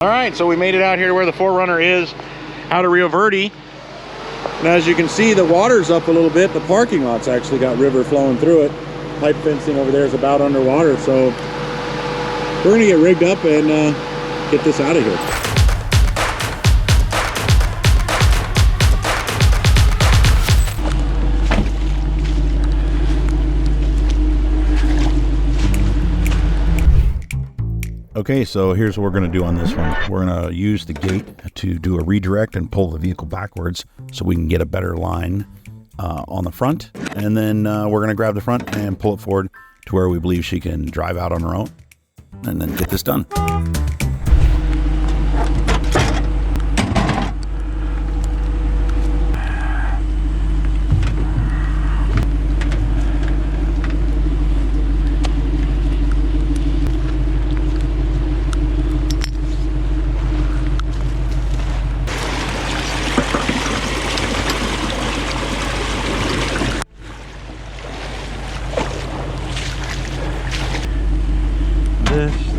All right, so we made it out here to where the 4Runner is, out of Rio Verde. And as you can see, the water's up a little bit. The parking lot's actually got river flowing through it. Pipe fencing over there is about underwater, so we're gonna get rigged up and get this out of here. Okay, so here's what we're going to do on this one. We're going to use the gate to do a redirect and pull the vehicle backwards so we can get a better line on the front. And then we're going to grab the front and pull it forward to where we believe she can drive out on her own and then get this done.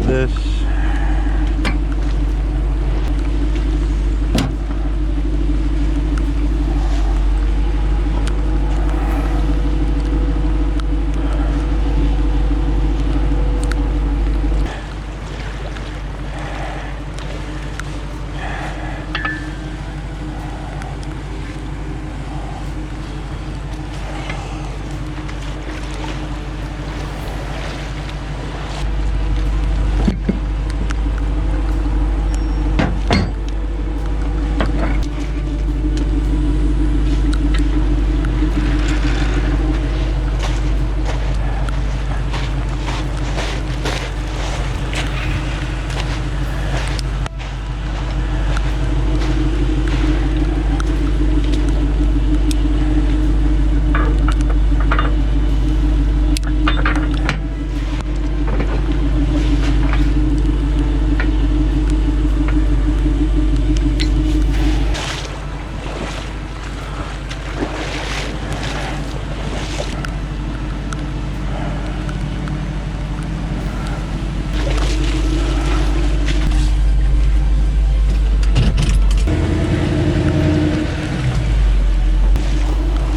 This.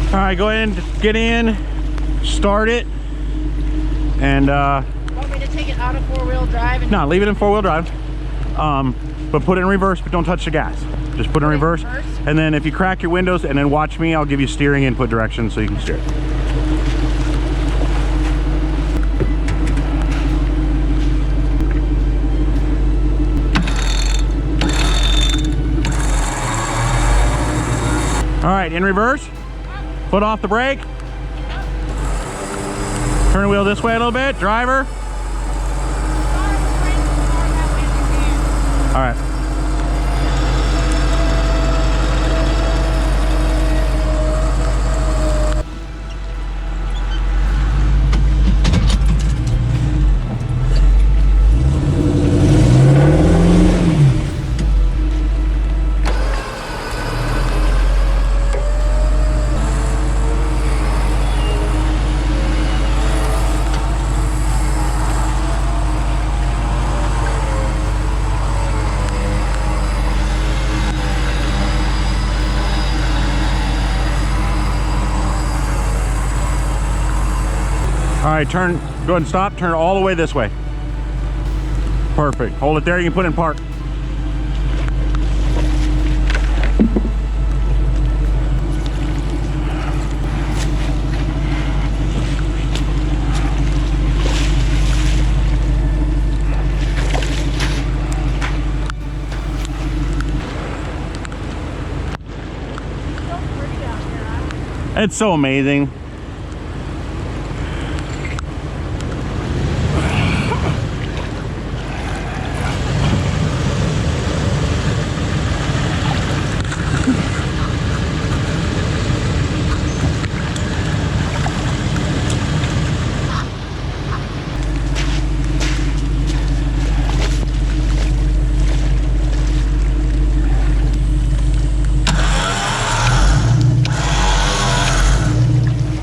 All right, go ahead and get in, start it, and Want me to take it out of 4-wheel drive? And no, leave it in 4-wheel drive, but put it in reverse, but don't touch the gas. Just put it in reverse, and then if you crack your windows and then watch me, I'll give you steering input directions so you can steer it. All right, in reverse. Foot off the brake. Turn the wheel this way a little bit. Driver. All right. All right, turn, go ahead and stop, turn all the way this way. Perfect, hold it there, you can put it in park. It's so amazing.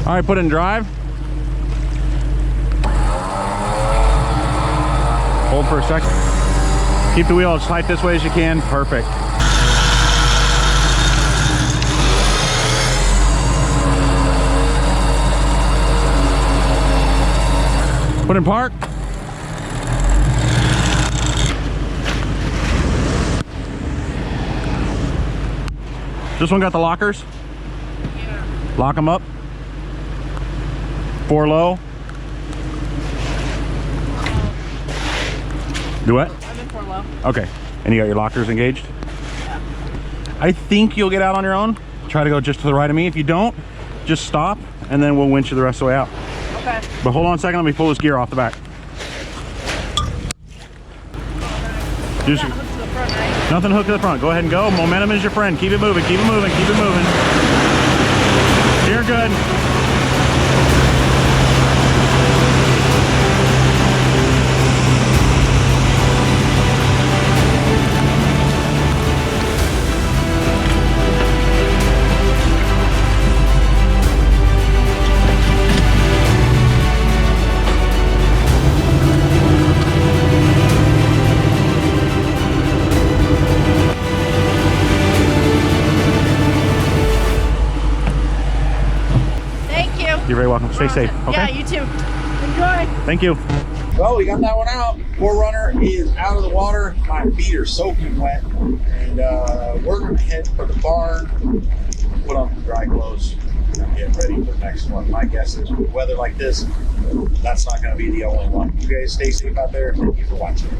All right, put it in drive. Hold for a second. Keep the wheel as tight this way as you can. Perfect. Put in park. This one got the lockers? Yeah. Lock them up. 4 low. Do what? I'm in 4 low. Okay. And you got your lockers engaged? Yeah. I think you'll get out on your own. Try to go just to the right of me. If you don't, just stop and then we'll winch you the rest of the way out. Okay. But hold on a second, let me pull this gear off the back. Just, That hooks to the front, right? nothing hooked to the front. Go ahead and go. Momentum is your friend. Keep it moving, keep it moving, keep it moving. You're good. You're very welcome. Stay safe. Okay. Yeah, you too. Enjoy. Thank you. Well, we got that one out. 4Runner is out of the water. My feet are soaking wet. And we're going to head for the barn, put on some dry clothes, and get ready for the next one. My guess is with weather like this, that's not going to be the only one. You guys stay safe out there. Thank you for watching.